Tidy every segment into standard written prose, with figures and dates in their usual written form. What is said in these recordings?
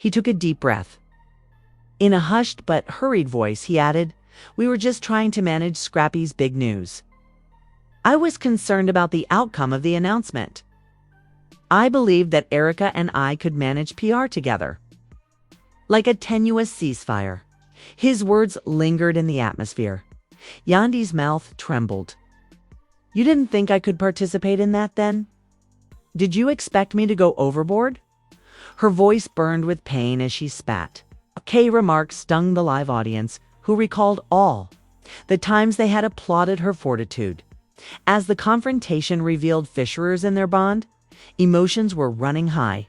He took a deep breath. In a hushed but hurried voice, he added, "We were just trying to manage Scrappy's big news. I was concerned about the outcome of the announcement. I believed that Erica and I could manage PR together. Like a tenuous ceasefire." His words lingered in the atmosphere. Yandy's mouth trembled. "You didn't think I could participate in that then? Did you expect me to go overboard?" Her voice burned with pain as she spat. Kay's remarks stung the live audience, who recalled all the times they had applauded her fortitude. As the confrontation revealed fissures in their bond, emotions were running high.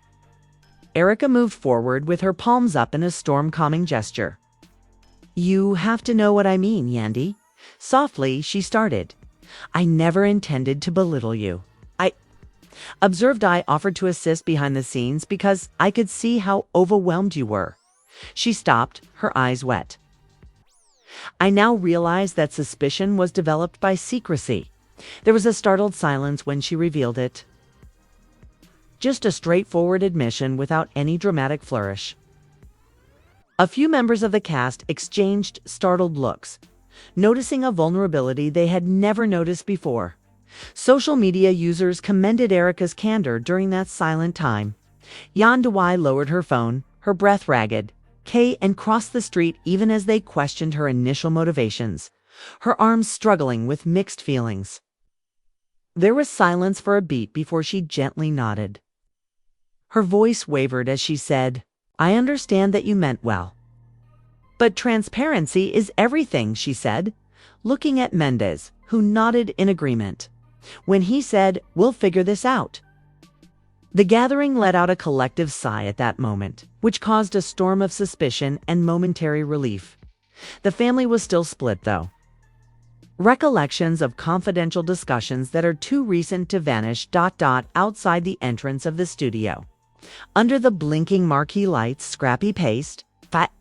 Erica moved forward with her palms up in a storm-calming gesture. "You have to know what I mean, Yandy." Softly, she started. "I never intended to belittle you. I offered to assist behind the scenes because I could see how overwhelmed you were." She stopped, her eyes wet. "I now realize that suspicion was developed by secrecy." There was a startled silence when she revealed it. Just a straightforward admission without any dramatic flourish. A few members of the cast exchanged startled looks, noticing a vulnerability they had never noticed before. Social media users commended Erica's candor during that silent time. Yandy lowered her phone, her breath ragged, and crossed the street even as they questioned her initial motivations, her arms struggling with mixed feelings. There was silence for a beat before she gently nodded. Her voice wavered as she said, "I understand that you meant well." "But transparency is everything," she said, looking at Mendeecees, who nodded in agreement. When he said, "We'll figure this out." The gathering let out a collective sigh at that moment, which caused a storm of suspicion and momentary relief. The family was still split, though. Recollections of confidential discussions that are too recent to vanish outside the entrance of the studio. Under the blinking marquee lights, Scrappy paced.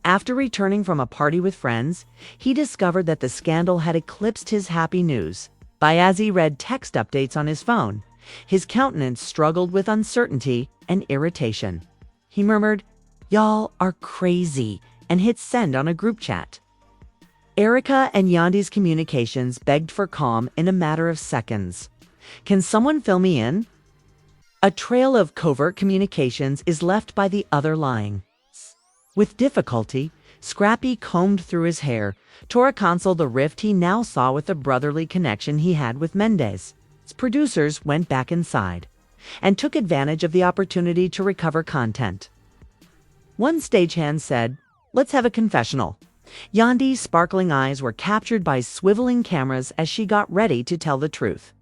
After returning from a party with friends, he discovered that the scandal had eclipsed his happy news. As he read text updates on his phone, his countenance struggled with uncertainty and irritation. He murmured, "Y'all are crazy," and hit send on a group chat. Erica and Yandy's communications begged for calm in a matter of seconds. "Can someone fill me in?" A trail of covert communications is left by the other line. With difficulty, Scrappy combed through his hair, tore a console the rift he now saw with the brotherly connection he had with Mendeecees. Its producers went back inside and took advantage of the opportunity to recover content. One stagehand said, "Let's have a confessional." Yandy's sparkling eyes were captured by swiveling cameras as she got ready to tell the truth.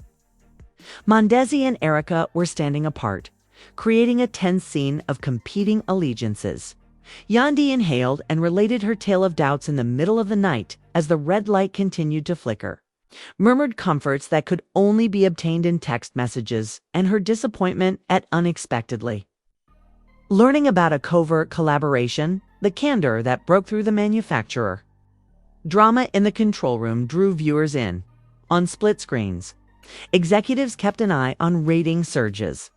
Mendeecees and Erica were standing apart, creating a tense scene of competing allegiances. Yandy inhaled and related her tale of doubts in the middle of the night as the red light continued to flicker, murmured comforts that could only be obtained in text messages, and her disappointment at unexpectedly learning about a covert collaboration, the candor that broke through the manufacturer. Drama in the control room drew viewers in. On split screens, executives kept an eye on rating surges.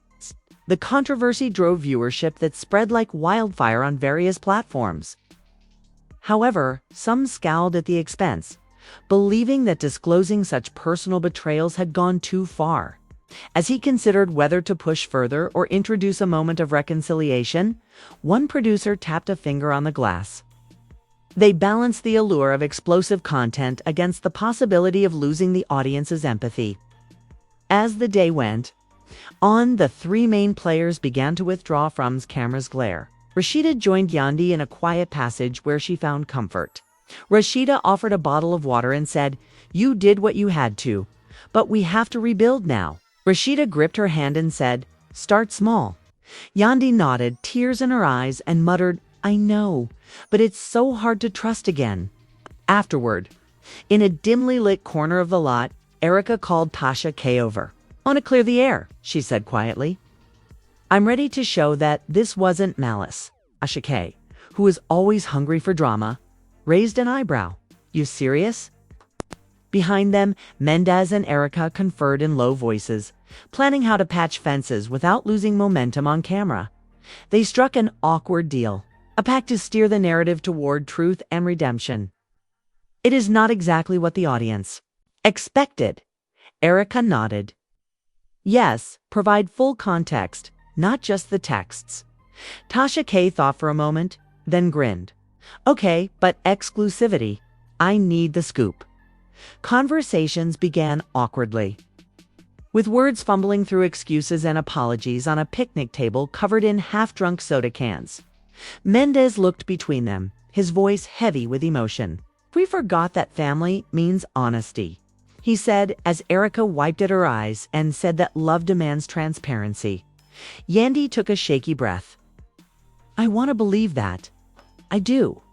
The controversy drove viewership that spread like wildfire on various platforms. However, some scowled at the expense, believing that disclosing such personal betrayals had gone too far. As he considered whether to push further or introduce a moment of reconciliation, one producer tapped a finger on the glass. They balanced the allure of explosive content against the possibility of losing the audience's empathy. As the day went on, the three main players began to withdraw from camera's glare. Rashida joined Yandy in a quiet passage where she found comfort. Rashida offered a bottle of water and said, "You did what you had to, but we have to rebuild now." Rashida gripped her hand and said, "Start small." Yandy nodded, tears in her eyes, and muttered, "I know, but it's so hard to trust again." Afterward, in a dimly lit corner of the lot, Erica called Tasha K over. "I want to clear the air," she said quietly. "I'm ready to show that this wasn't malice." Tasha K, who was always hungry for drama, raised an eyebrow. "You serious?" Behind them, Mendeecees and Erica conferred in low voices, planning how to patch fences without losing momentum on camera. They struck an awkward deal. a pact to steer the narrative toward truth and redemption. It is not exactly what the audience expected. Erica nodded. Yes, provide full context, not just the texts. Tasha K thought for a moment, then grinned. Okay, but exclusivity. I need the scoop. Conversations began awkwardly, with words fumbling through excuses and apologies on a picnic table covered in half-drunk soda cans. Mendez looked between them, his voice heavy with emotion. We forgot that family means honesty, he said as Erica wiped at her eyes and said that love demands transparency. Yandy took a shaky breath. I want to believe that. I do.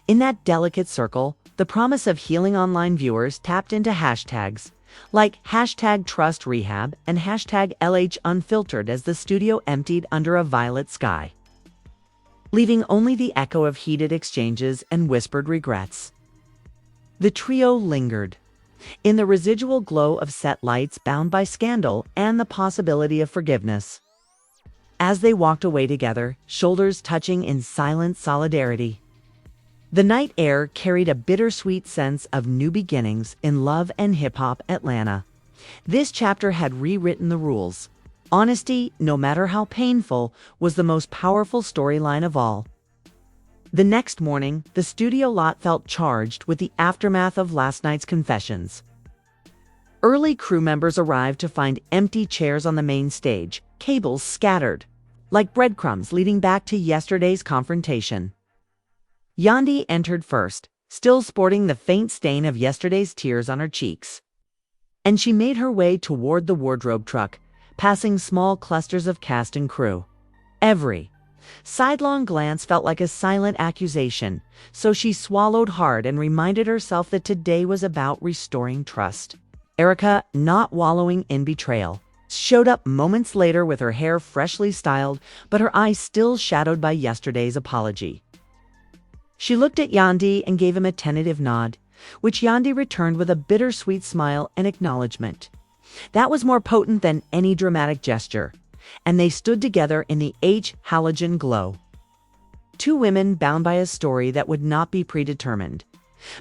In that delicate circle, the promise of healing online viewers tapped into hashtags, like #TrustRehab and #LHUnfiltered as the studio emptied under a violet sky, leaving only the echo of heated exchanges and whispered regrets. The trio lingered, in the residual glow of set lights bound by scandal and the possibility of forgiveness. As they walked away together, shoulders touching in silent solidarity, the night air carried a bittersweet sense of new beginnings in love and hip-hop Atlanta. This chapter had rewritten the rules. Honesty, no matter how painful, was the most powerful storyline of all. The next morning, the studio lot felt charged with the aftermath of last night's confessions. Early crew members arrived to find empty chairs on the main stage, cables scattered, like breadcrumbs leading back to yesterday's confrontation. Yandy entered first, still sporting the faint stain of yesterday's tears on her cheeks. And she made her way toward the wardrobe truck, passing small clusters of cast and crew. Every sidelong glance felt like a silent accusation, so she swallowed hard and reminded herself that today was about restoring trust. Erica, not wallowing in betrayal, showed up moments later with her hair freshly styled, but her eyes still shadowed by yesterday's apology. She looked at Yandy and gave him a tentative nod, which Yandy returned with a bittersweet smile and acknowledgement. That was more potent than any dramatic gesture, and they stood together in the halogen glow. Two women bound by a story that would not be predetermined.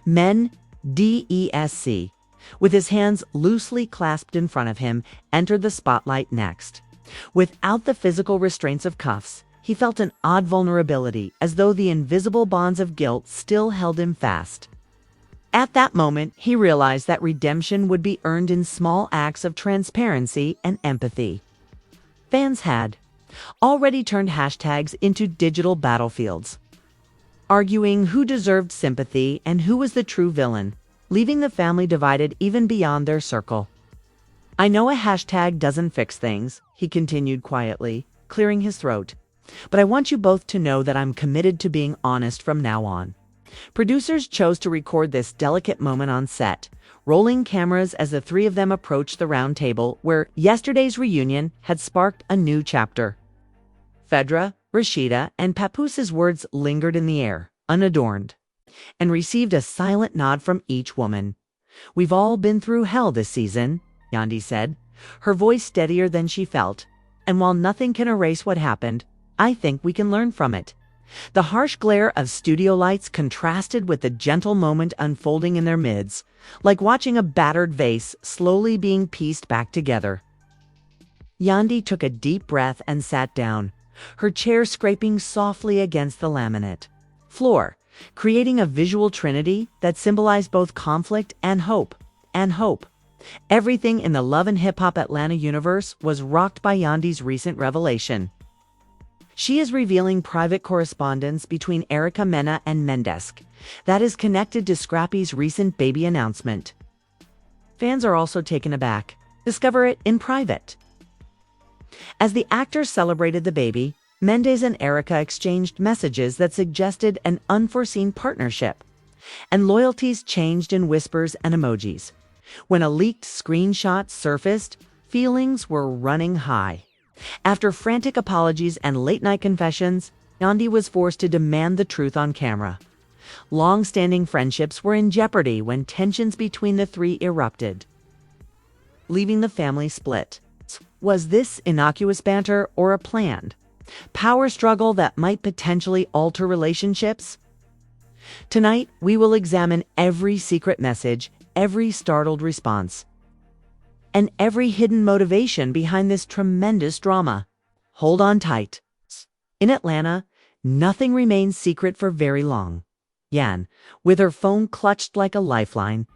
Mendeecees, with his hands loosely clasped in front of him, entered the spotlight next. Without the physical restraints of cuffs, he felt an odd vulnerability, as though the invisible bonds of guilt still held him fast. At that moment, he realized that redemption would be earned in small acts of transparency and empathy. Fans had already turned hashtags into digital battlefields, arguing who deserved sympathy and who was the true villain, leaving the family divided even beyond their circle. I know a hashtag doesn't fix things, he continued quietly, clearing his throat. But I want you both to know that I'm committed to being honest from now on. Producers chose to record this delicate moment on set, rolling cameras as the three of them approached the round table where yesterday's reunion had sparked a new chapter. Phaedra, Rashida, and Papoose' words lingered in the air, unadorned, and received a silent nod from each woman. We've all been through hell this season, Yandy said, her voice steadier than she felt. And while nothing can erase what happened, I think we can learn from it. The harsh glare of studio lights contrasted with the gentle moment unfolding in their midst, like watching a battered vase slowly being pieced back together. Yandy took a deep breath and sat down, her chair scraping softly against the laminate floor, creating a visual trinity that symbolized both conflict and hope. Everything in the Love and Hip Hop Atlanta universe was rocked by Yandy's recent revelation. She is revealing private correspondence between Erica, Mena, and Mendeecees that is connected to Scrappy's recent baby announcement. Fans are also taken aback. Discover it in private. As the actors celebrated the baby, Mendeecees and Erica exchanged messages that suggested an unforeseen partnership, and loyalties changed in whispers and emojis. When a leaked screenshot surfaced, feelings were running high. After frantic apologies and late-night confessions, Yandy was forced to demand the truth on camera. Long-standing friendships were in jeopardy when tensions between the three erupted, leaving the family split. Was this innocuous banter or a planned Power struggle that might potentially alter relationships? Tonight, we will examine every secret message, every startled response, and every hidden motivation behind this tremendous drama. Hold on tight. In Atlanta, nothing remains secret for very long. Yan, with her phone clutched like a lifeline,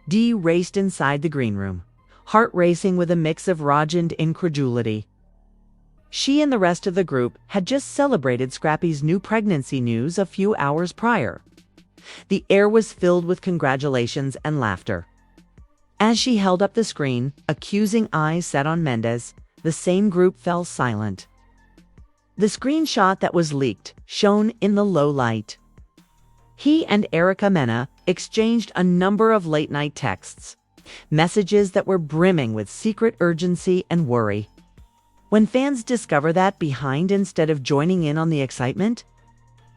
Dee raced inside the green room, heart racing with a mix of rage and incredulity. She and the rest of the group had just celebrated Scrappy's new pregnancy news a few hours prior. The air was filled with congratulations and laughter. As she held up the screen, accusing eyes set on Mendeecees, the same group fell silent. The screenshot that was leaked shone in the low light. He and Mena exchanged a number of late-night texts, messages that were brimming with secret urgency and worry. When fans discover that behind instead of joining in on the excitement,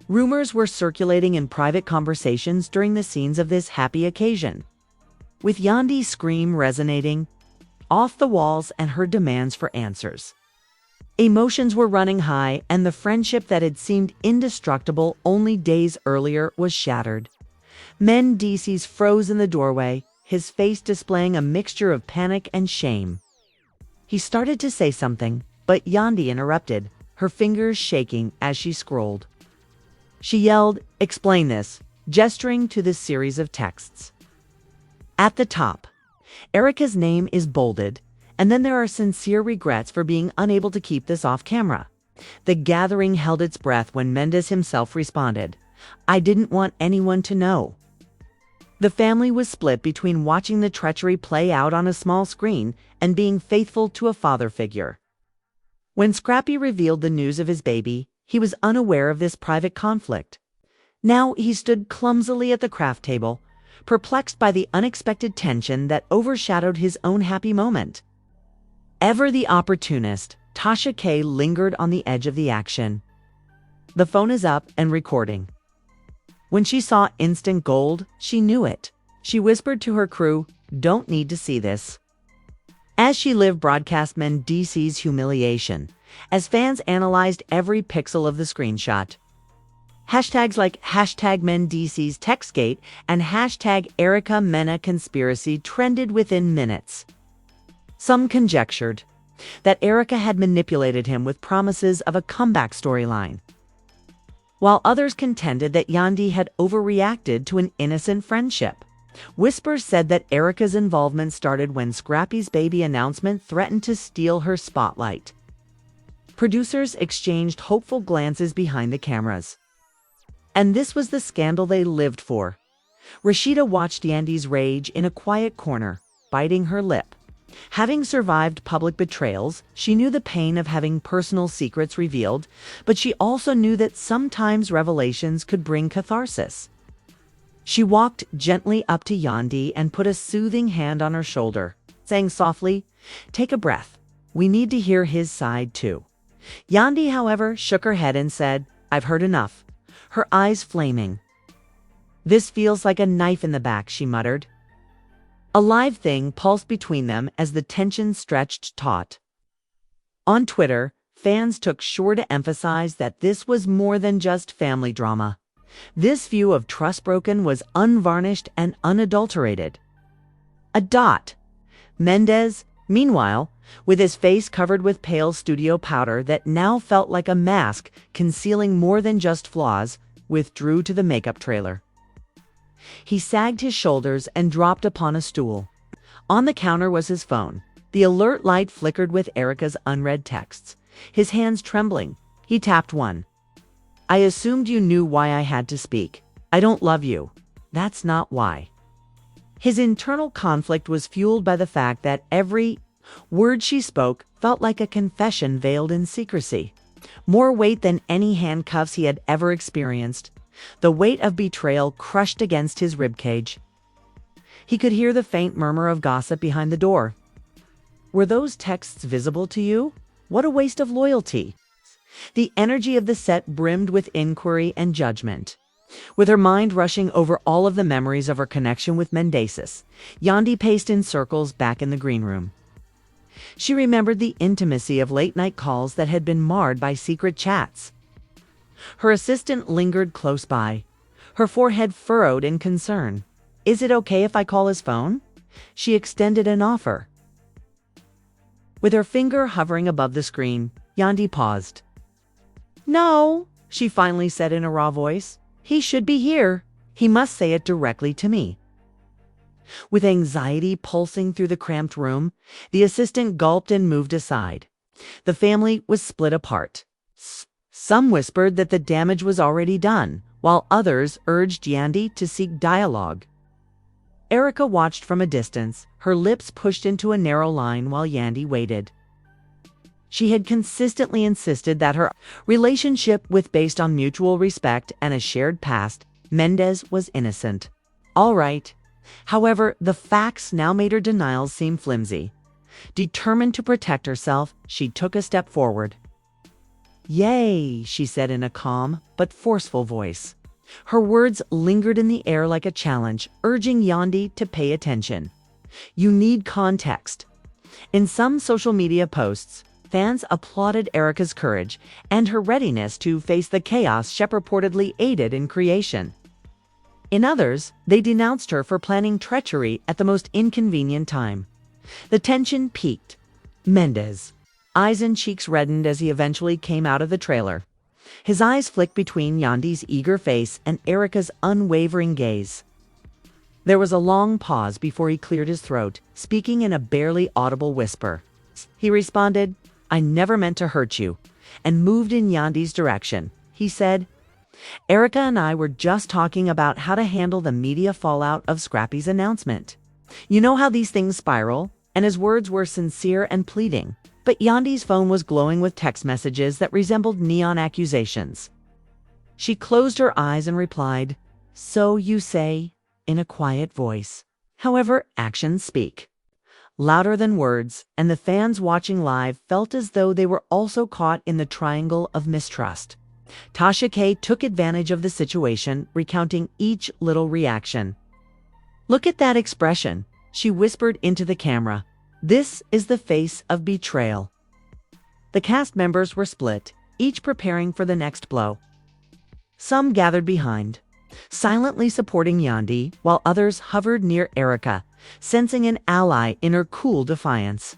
rumors were circulating in private conversations during the scenes of this happy occasion, with Yandy's scream resonating off the walls and her demands for answers. Emotions were running high, and the friendship that had seemed indestructible only days earlier was shattered. Mendeecees froze in the doorway, his face displaying a mixture of panic and shame. He started to say something, but Yandy interrupted, her fingers shaking as she scrolled. She yelled, "Explain this," gesturing to the series of texts. At the top, Erica's name is bolded, and then there are sincere regrets for being unable to keep this off camera. The gathering held its breath when Mendeecees himself responded, "I didn't want anyone to know." The family was split between watching the treachery play out on a small screen and being faithful to a father figure. When Scrappy revealed the news of his baby, he was unaware of this private conflict. Now he stood clumsily at the craft table, perplexed by the unexpected tension that overshadowed his own happy moment. Ever the opportunist, Tasha K lingered on the edge of the action. The phone is up and recording. When she saw instant gold, she knew it. She whispered to her crew, "Don't need to see this." As she live broadcast Mendeecees' humiliation, as fans analyzed every pixel of the screenshot. Hashtags like #Mendeecees Textgate and #Erica Mena Conspiracy trended within minutes. Some conjectured that Erica had manipulated him with promises of a comeback storyline, while others contended that Yandy had overreacted to an innocent friendship. Whispers said that Erica's involvement started when Scrappy's baby announcement threatened to steal her spotlight. Producers exchanged hopeful glances behind the cameras. And this was the scandal they lived for. Rashida watched Yandy's rage in a quiet corner, biting her lip. Having survived public betrayals, she knew the pain of having personal secrets revealed, but she also knew that sometimes revelations could bring catharsis. She walked gently up to Yandy and put a soothing hand on her shoulder, saying softly, "Take a breath. We need to hear his side too." Yandy, however, shook her head and said, "I've heard enough," her eyes flaming. "This feels like a knife in the back," she muttered. A live thing pulsed between them as the tension stretched taut. On Twitter, fans took sure to emphasize that this was more than just family drama. This view of trust broken was unvarnished and unadulterated. A dot. Mendeecees, meanwhile, with his face covered with pale studio powder that now felt like a mask concealing more than just flaws, withdrew to the makeup trailer. He sagged his shoulders and dropped upon a stool. On the counter was his phone. The alert light flickered with Erica's unread texts. His hands trembling, he tapped one. "I assumed you knew why I had to speak. I don't love you. That's not why." His internal conflict was fueled by the fact that every word she spoke felt like a confession veiled in secrecy. More weight than any handcuffs he had ever experienced. The weight of betrayal crushed against his ribcage. He could hear the faint murmur of gossip behind the door. "Were those texts visible to you? What a waste of loyalty." The energy of the set brimmed with inquiry and judgment. With her mind rushing over all of the memories of her connection with Mendeecees, Yandy paced in circles back in the green room. She remembered the intimacy of late-night calls that had been marred by secret chats. Her assistant lingered close by, her forehead furrowed in concern. "Is it okay if I call his phone?" She extended an offer. With her finger hovering above the screen, Yandy paused. "No," she finally said in a raw voice. "He should be here. He must say it directly to me." With anxiety pulsing through the cramped room, the assistant gulped and moved aside. The family was split apart. Some whispered that the damage was already done, while others urged Yandy to seek dialogue. Erica watched from a distance, her lips pushed into a narrow line while Yandy waited. She had consistently insisted that her relationship was based on mutual respect and a shared past. Mendeecees was innocent. All right. However, the facts now made her denials seem flimsy. Determined to protect herself, she took a step forward. "Yay," she said in a calm but forceful voice. Her words lingered in the air like a challenge, urging Yandy to pay attention. "You need context." In some social media posts, fans applauded Erica's courage and her readiness to face the chaos she purportedly aided in creation. In others, they denounced her for planning treachery at the most inconvenient time. The tension peaked. Mendeecees' eyes and cheeks reddened as he eventually came out of the trailer. His eyes flicked between Yandy's eager face and Erica's unwavering gaze. There was a long pause before he cleared his throat, speaking in a barely audible whisper. He responded, "I never meant to hurt you," and moved in Yandy's direction. He said, "Erica and I were just talking about how to handle the media fallout of Scrappy's announcement. You know how these things spiral?" And his words were sincere and pleading. But Yandy's phone was glowing with text messages that resembled neon accusations. She closed her eyes and replied, "So you say," in a quiet voice. However, actions speak louder than words, and the fans watching live felt as though they were also caught in the triangle of mistrust. Tasha K took advantage of the situation, recounting each little reaction. "Look at that expression," she whispered into the camera. "This is the face of betrayal." The cast members were split, each preparing for the next blow. Some gathered behind, silently supporting Yandy, while others hovered near Erica, sensing an ally in her cool defiance.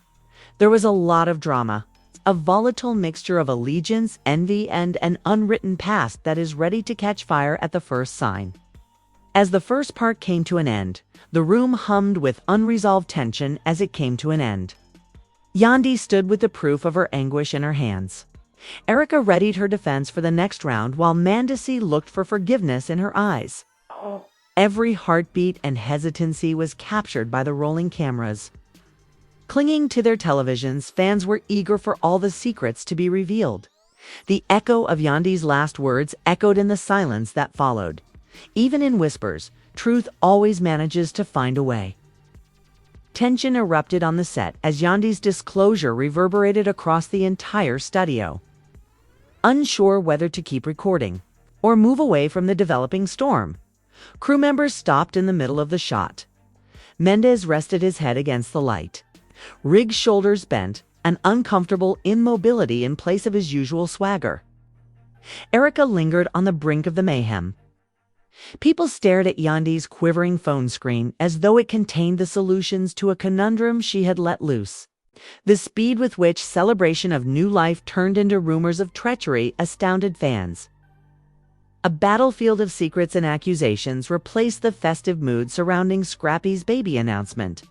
There was a lot of drama, a volatile mixture of allegiance, envy, and an unwritten past that is ready to catch fire at the first sign. As the first part came to an end, the room hummed with unresolved tension as it came to an end. Yandy stood with the proof of her anguish in her hands. Erica readied her defense for the next round while Mendeecees looked for forgiveness in her eyes. Every heartbeat and hesitancy was captured by the rolling cameras. Clinging to their televisions, fans were eager for all the secrets to be revealed. The echo of Yandy's last words echoed in the silence that followed. Even in whispers, truth always manages to find a way. Tension erupted on the set as Yandy's disclosure reverberated across the entire studio. Unsure whether to keep recording or move away from the developing storm, crew members stopped in the middle of the shot. Mendeecees rested his head against the light. Rig's shoulders bent, an uncomfortable immobility in place of his usual swagger. Erica lingered on the brink of the mayhem. People stared at Yandy's quivering phone screen as though it contained the solutions to a conundrum she had let loose. The speed with which celebration of new life turned into rumors of treachery astounded fans. A battlefield of secrets and accusations replaced the festive mood surrounding Scrappy's baby announcement.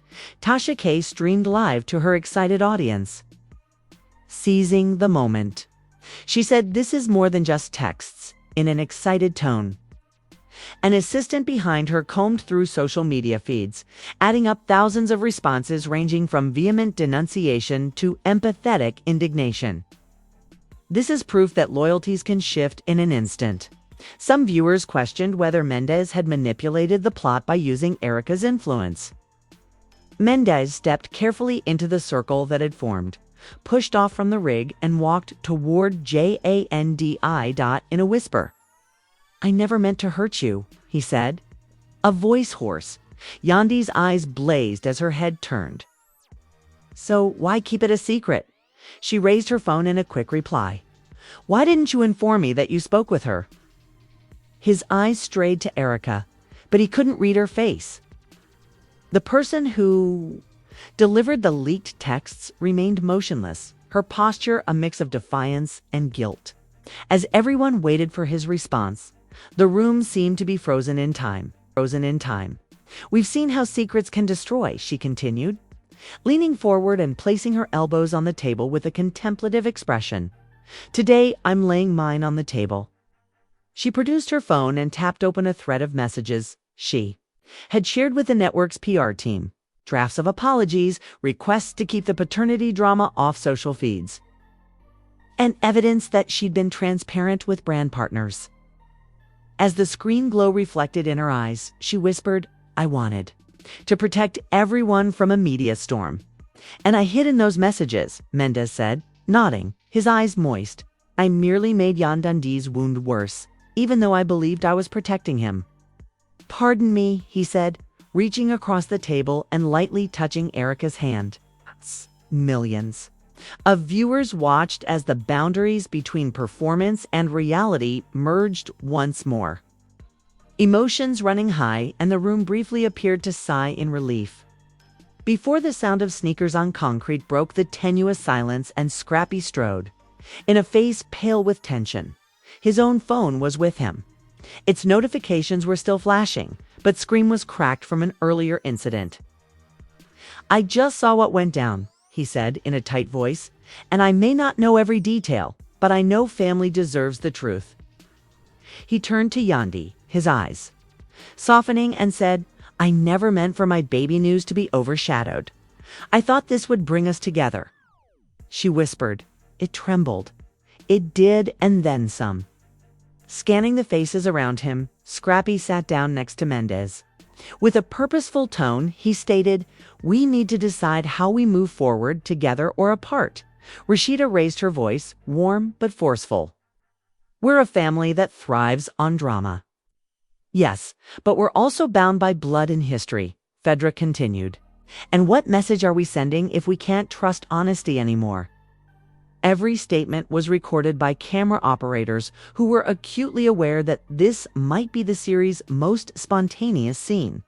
Tasha K streamed live to her excited audience. Seizing the moment, she said, "This is more than just texts," in an excited tone. An assistant behind her combed through social media feeds, adding up thousands of responses ranging from vehement denunciation to empathetic indignation. This is proof that loyalties can shift in an instant. Some viewers questioned whether Mendeecees had manipulated the plot by using Erica's influence. Mendeecees stepped carefully into the circle that had formed, pushed off from the rig, and walked toward Yandy in a whisper. "I never meant to hurt you," he said. A voice hoarse. Yandy's eyes blazed as her head turned. So why keep it a secret? She raised her phone in a quick reply. Why didn't you inform me that you spoke with her? His eyes strayed to Erica, but he couldn't read her face. The person who delivered the leaked texts remained motionless, her posture a mix of defiance and guilt. As everyone waited for his response, the room seemed to be frozen in time. We've seen how secrets can destroy, she continued, leaning forward and placing her elbows on the table with a contemplative expression. Today, I'm laying mine on the table. She produced her phone and tapped open a thread of messages she had shared with the network's PR team. Drafts of apologies, requests to keep the paternity drama off social feeds, and evidence that she'd been transparent with brand partners. As the screen glow reflected in her eyes, she whispered, I wanted to protect everyone from a media storm. And I hid in those messages, Mendeecees said, nodding, his eyes moist. I merely made Yandy's wound worse, even though I believed I was protecting him. Pardon me, he said, reaching across the table and lightly touching Erica's hand. Millions of viewers watched as the boundaries between performance and reality merged once more. Emotions running high, and the room briefly appeared to sigh in relief. Before the sound of sneakers on concrete broke the tenuous silence and Scrappy strode, in a face pale with tension. His own phone was with him. Its notifications were still flashing, but screen was cracked from an earlier incident. I just saw what went down, he said in a tight voice, and I may not know every detail, but I know family deserves the truth. He turned to Yandy, his eyes softening, and said, I never meant for my baby news to be overshadowed. I thought this would bring us together. She whispered. It trembled. It did, and then some. Scanning the faces around him, Scrappy sat down next to Mendeecees. With a purposeful tone, he stated, we need to decide how we move forward, together or apart. Rashida raised her voice, warm but forceful. We're a family that thrives on drama. Yes, but we're also bound by blood and history, Fedra continued. And what message are we sending if we can't trust honesty anymore? Every statement was recorded by camera operators who were acutely aware that this might be the series' most spontaneous scene.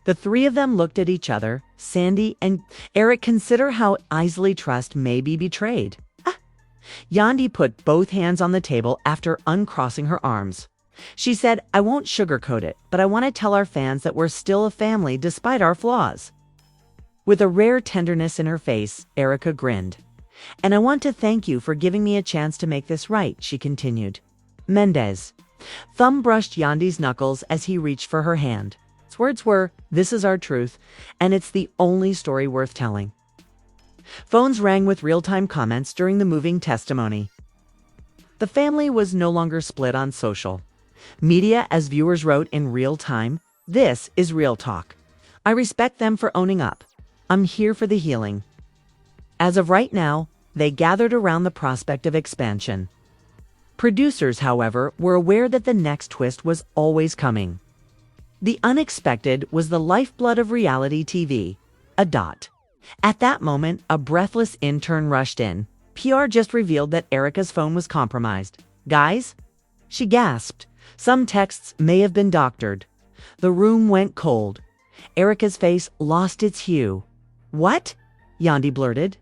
The three of them looked at each other. Sandy and Eric, consider how easily trust may be betrayed. Yandy put both hands on the table after uncrossing her arms. She said, I won't sugarcoat it, but I want to tell our fans that we're still a family despite our flaws. With a rare tenderness in her face, Erica grinned. And I want to thank you for giving me a chance to make this right, she continued. Mendeecees. Thumb brushed Yandy's knuckles as he reached for her hand. His words were, this is our truth, and it's the only story worth telling. Phones rang with real-time comments during the moving testimony. The family was no longer split on social media as viewers wrote in real time, this is real talk. I respect them for owning up. I'm here for the healing. As of right now, they gathered around the prospect of expansion. Producers, however, were aware that the next twist was always coming. The unexpected was the lifeblood of reality TV, a dot. At that moment, a breathless intern rushed in. PR just revealed that Erica's phone was compromised. Guys? She gasped. Some texts may have been doctored. The room went cold. Erica's face lost its hue. What? Yandy blurted.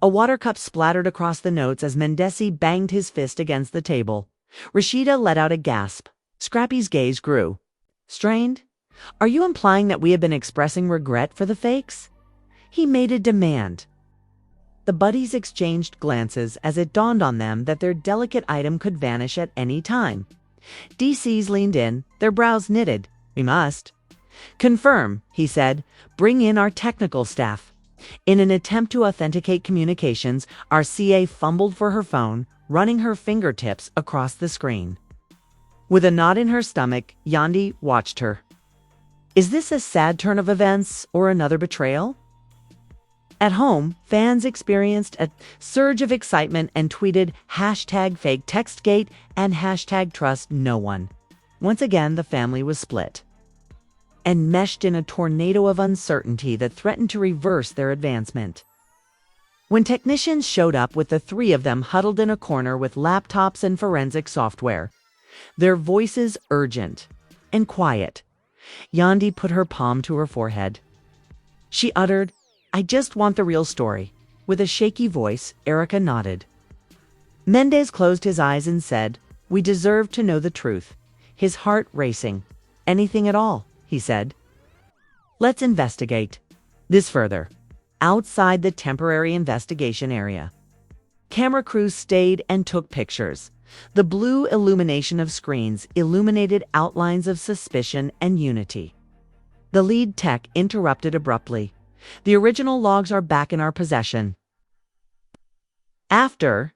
A water cup splattered across the notes as Mendeecees banged his fist against the table. Rashida let out a gasp. Scrappy's gaze grew. Strained? Are you implying that we have been expressing regret for the fakes? He made a demand. The buddies exchanged glances as it dawned on them that their delicate item could vanish at any time. DCs leaned in, their brows knitted. We must. Confirm, he said. Bring in our technical staff. In an attempt to authenticate communications, our CA fumbled for her phone, running her fingertips across the screen. With a knot in her stomach, Yandy watched her. Is this a sad turn of events or another betrayal? At home, fans experienced a surge of excitement and tweeted #FakeTextGate and #TrustNoOne. Once again, the family was split. enmeshed in a tornado of uncertainty that threatened to reverse their advancement. When technicians showed up with the three of them huddled in a corner with laptops and forensic software, their voices urgent and quiet, Yandy put her palm to her forehead. She uttered, "I just want the real story." With a shaky voice, Erica nodded. Mendeecees closed his eyes and said, "We deserve to know the truth." His heart racing. "Anything at all," he said. "Let's investigate this further." Outside the temporary investigation area, camera crews stayed and took pictures. The blue illumination of screens illuminated outlines of suspicion and unity. The lead tech interrupted abruptly. "The original logs are back in our possession. After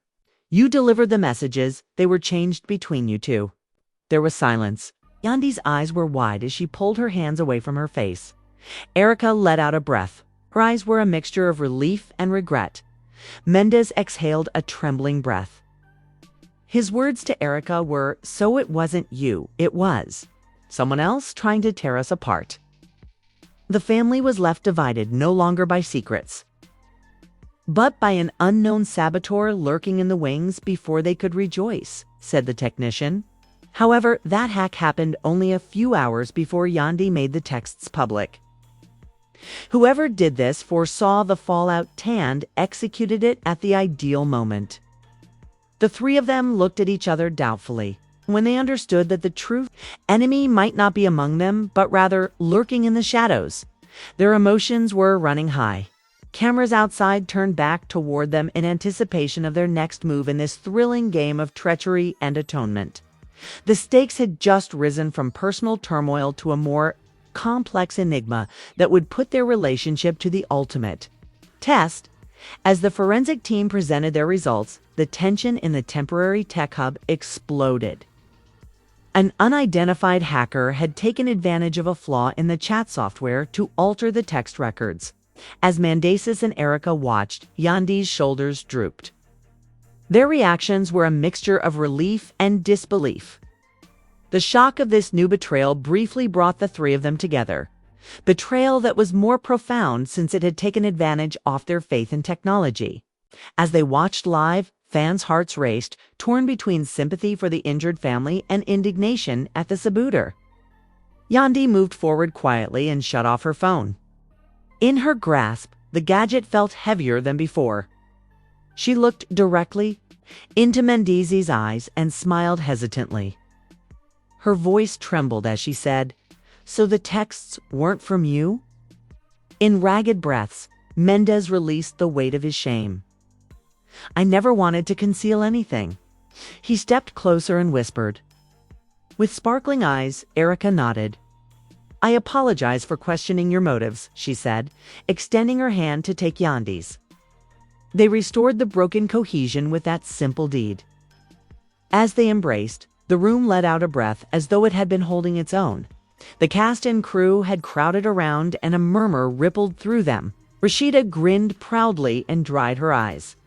you delivered the messages, they were changed between you two." There was silence. Yandy's eyes were wide as she pulled her hands away from her face. Erica let out a breath. Her eyes were a mixture of relief and regret. Mendeecees exhaled a trembling breath. His words to Erica were, "So it wasn't you, it was someone else trying to tear us apart." The family was left divided no longer by secrets, but by an unknown saboteur lurking in the wings before they could rejoice, said the technician. However, that hack happened only a few hours before Yandy made the texts public. Whoever did this foresaw the fallout and executed it at the ideal moment. The three of them looked at each other doubtfully when they understood that the true enemy might not be among them, but rather lurking in the shadows. Their emotions were running high. Cameras outside turned back toward them in anticipation of their next move in this thrilling game of treachery and atonement. The stakes had just risen from personal turmoil to a more complex enigma that would put their relationship to the ultimate test. As the forensic team presented their results, the tension in the temporary tech hub exploded. An unidentified hacker had taken advantage of a flaw in the chat software to alter the text records. As Mendeecees and Erica watched, Yandy's shoulders drooped. Their reactions were a mixture of relief and disbelief. The shock of this new betrayal briefly brought the three of them together. Betrayal that was more profound since it had taken advantage of their faith in technology. As they watched live, fans' hearts raced, torn between sympathy for the injured family and indignation at the saboteur. Yandy moved forward quietly and shut off her phone. In her grasp, the gadget felt heavier than before. She looked directly into Mendeecees' eyes and smiled hesitantly. Her voice trembled as she said, "So the texts weren't from you?" In ragged breaths, Mendeecees released the weight of his shame. "I never wanted to conceal anything." He stepped closer and whispered. With sparkling eyes, Erica nodded. "I apologize for questioning your motives," she said, extending her hand to take Yandy's. They restored the broken cohesion with that simple deed. As they embraced, the room let out a breath as though it had been holding its own. The cast and crew had crowded around and a murmur rippled through them. Rashida grinned proudly and dried her eyes.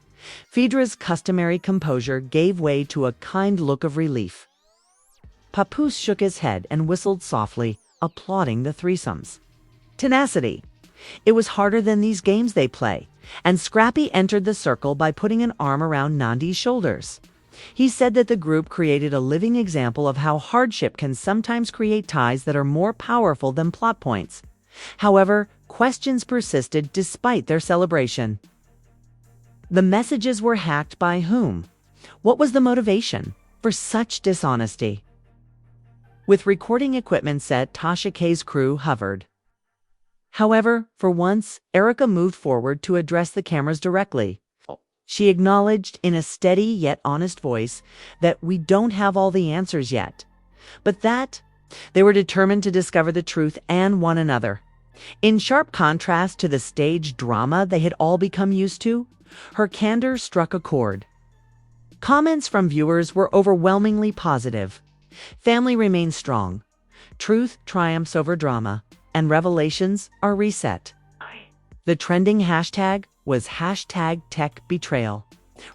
Phaedra's customary composure gave way to a kind look of relief. Papoose shook his head and whistled softly, applauding the threesomes. Tenacity. It was harder than these games they play, and Scrappy entered the circle by putting an arm around Nandi's shoulders. He said that the group created a living example of how hardship can sometimes create ties that are more powerful than plot points. However, questions persisted despite their celebration. The messages were hacked by whom? What was the motivation for such dishonesty? With recording equipment set, Tasha K's crew hovered. However, for once, Erica moved forward to address the cameras directly. She acknowledged in a steady yet honest voice that we don't have all the answers yet, but that they were determined to discover the truth and one another. In sharp contrast to the stage drama they had all become used to, her candor struck a chord. Comments from viewers were overwhelmingly positive. Family remains strong. Truth triumphs over drama, and revelations are reset. The trending hashtag was #TechBetrayal,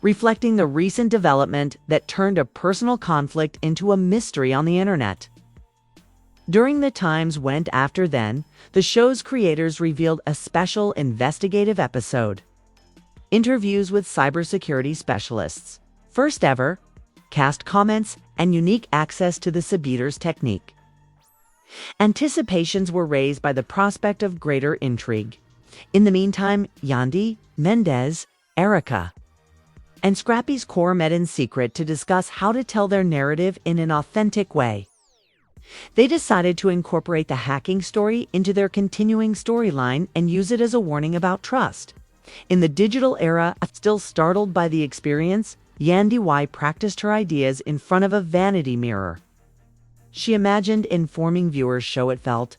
reflecting the recent development that turned a personal conflict into a mystery on the internet. During the times went after then, the show's creators revealed a special investigative episode. Interviews with cybersecurity specialists. First ever, cast comments, and unique access to the Sabiters technique. Anticipations were raised by the prospect of greater intrigue. In the meantime, Yandy, Mendeecees, Erica, and Scrappy's core met in secret to discuss how to tell their narrative in an authentic way. They decided to incorporate the hacking story into their continuing storyline and use it as a warning about trust. In the digital era, still startled by the experience, Yandy practiced her ideas in front of a vanity mirror. She imagined informing viewers how it felt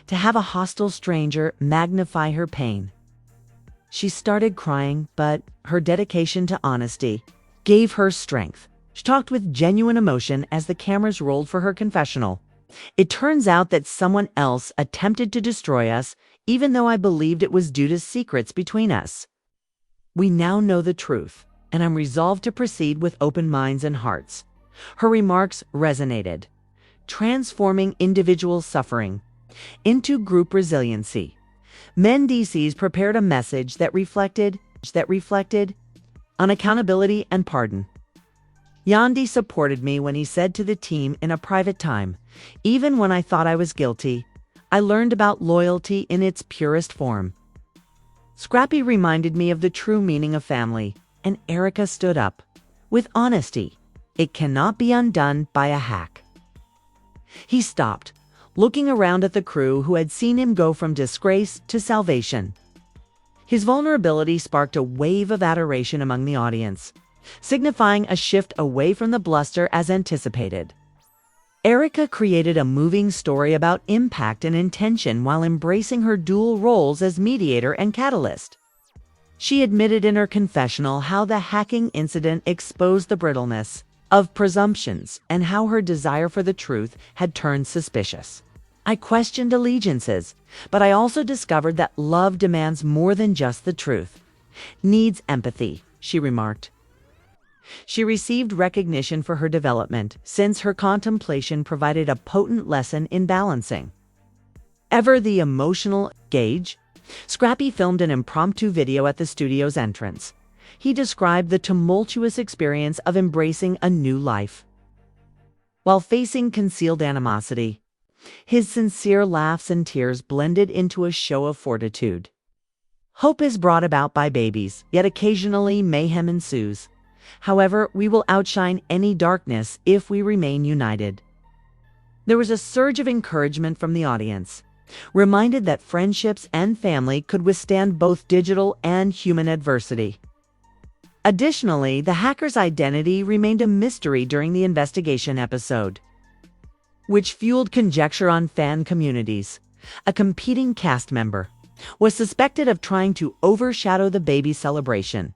to have a hostile stranger magnify her pain. She started crying, but her dedication to honesty gave her strength. She talked with genuine emotion as the cameras rolled for her confessional. It turns out that someone else attempted to destroy us, even though I believed it was due to secrets between us. We now know the truth, and I'm resolved to proceed with open minds and hearts. Her remarks resonated, transforming individual suffering into group resiliency. Mendeecees prepared a message that reflected on accountability and pardon. Yandy supported me when he said to the team in a private time, "Even when I thought I was guilty, I learned about loyalty in its purest form." Scrappy reminded me of the true meaning of family, and Erica stood up with honesty. It cannot be undone by a hack. He stopped, looking around at the crew who had seen him go from disgrace to salvation. His vulnerability sparked a wave of adoration among the audience, signifying a shift away from the bluster as anticipated. Erica created a moving story about impact and intention while embracing her dual roles as mediator and catalyst. She admitted in her confessional how the hacking incident exposed the brittleness of presumptions and how her desire for the truth had turned suspicious. "I questioned allegiances, but I also discovered that love demands more than just the truth. Needs empathy," she remarked. She received recognition for her development, since her contemplation provided a potent lesson in balancing. Ever the emotional gauge, Scrappy filmed an impromptu video at the studio's entrance. He described the tumultuous experience of embracing a new life. While facing concealed animosity, his sincere laughs and tears blended into a show of fortitude. Hope is brought about by babies, yet occasionally mayhem ensues. However, we will outshine any darkness if we remain united. There was a surge of encouragement from the audience, reminded that friendships and family could withstand both digital and human adversity. Additionally, the hacker's identity remained a mystery during the investigation episode, which fueled conjecture on fan communities. A competing cast member was suspected of trying to overshadow the baby celebration.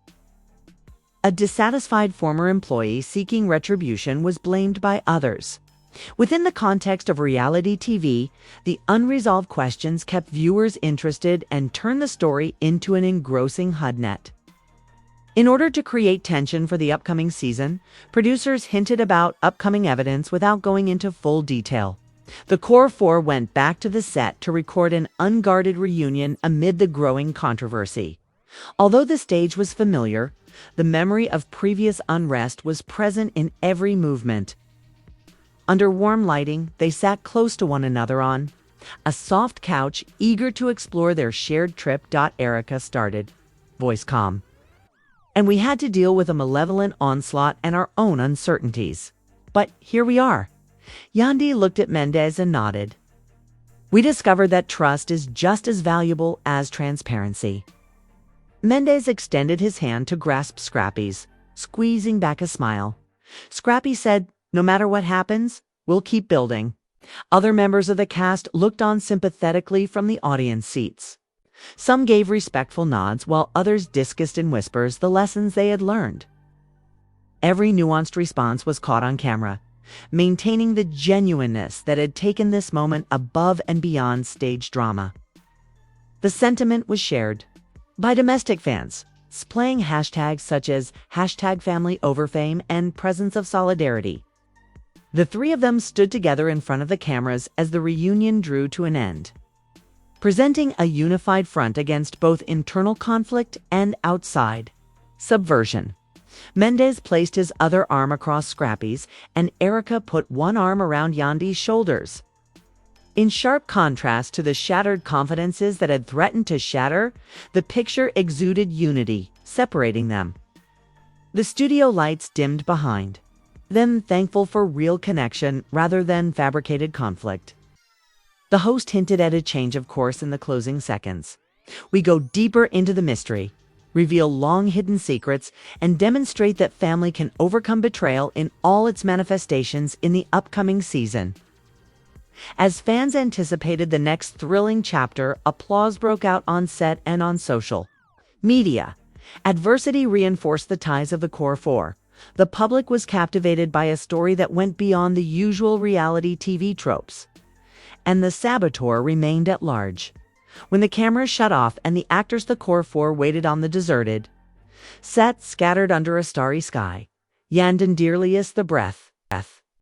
A dissatisfied former employee seeking retribution was blamed by others. Within the context of reality TV, the unresolved questions kept viewers interested and turned the story into an engrossing HUD-net. In order to create tension for the upcoming season, producers hinted about upcoming evidence without going into full detail. The core four went back to the set to record an unguarded reunion amid the growing controversy. Although the stage was familiar, the memory of previous unrest was present in every movement. Under warm lighting, they sat close to one another on a soft couch, eager to explore their shared trip. Erica started, voice calm. "And we had to deal with a malevolent onslaught and our own uncertainties. But here we are." Yandy looked at Mendeecees and nodded. "We discovered that trust is just as valuable as transparency." Mendeecees extended his hand to grasp Scrappy's, squeezing back a smile. Scrappy said, "No matter what happens, we'll keep building." Other members of the cast looked on sympathetically from the audience seats. Some gave respectful nods, while others discussed in whispers the lessons they had learned. Every nuanced response was caught on camera, maintaining the genuineness that had taken this moment above and beyond stage drama. The sentiment was shared by domestic fans, displaying hashtags such as #FamilyOverFame and Presence of Solidarity. The three of them stood together in front of the cameras as the reunion drew to an end, presenting a unified front against both internal conflict and outside subversion. Mendeecees placed his other arm across Scrappy's, and Erica put one arm around Yandy's shoulders. In sharp contrast to the shattered confidences that had threatened to shatter, the picture exuded unity, separating them. The studio lights dimmed behind them, thankful for real connection rather than fabricated conflict. The host hinted at a change of course in the closing seconds. We go deeper into the mystery, reveal long-hidden secrets, and demonstrate that family can overcome betrayal in all its manifestations in the upcoming season. As fans anticipated the next thrilling chapter, applause broke out on set and on social media. Adversity reinforced the ties of the core four. The public was captivated by a story that went beyond the usual reality TV tropes, and the saboteur remained at large. When the cameras shut off and the actors the core four waited on the deserted set scattered under a starry sky, Yandy the breath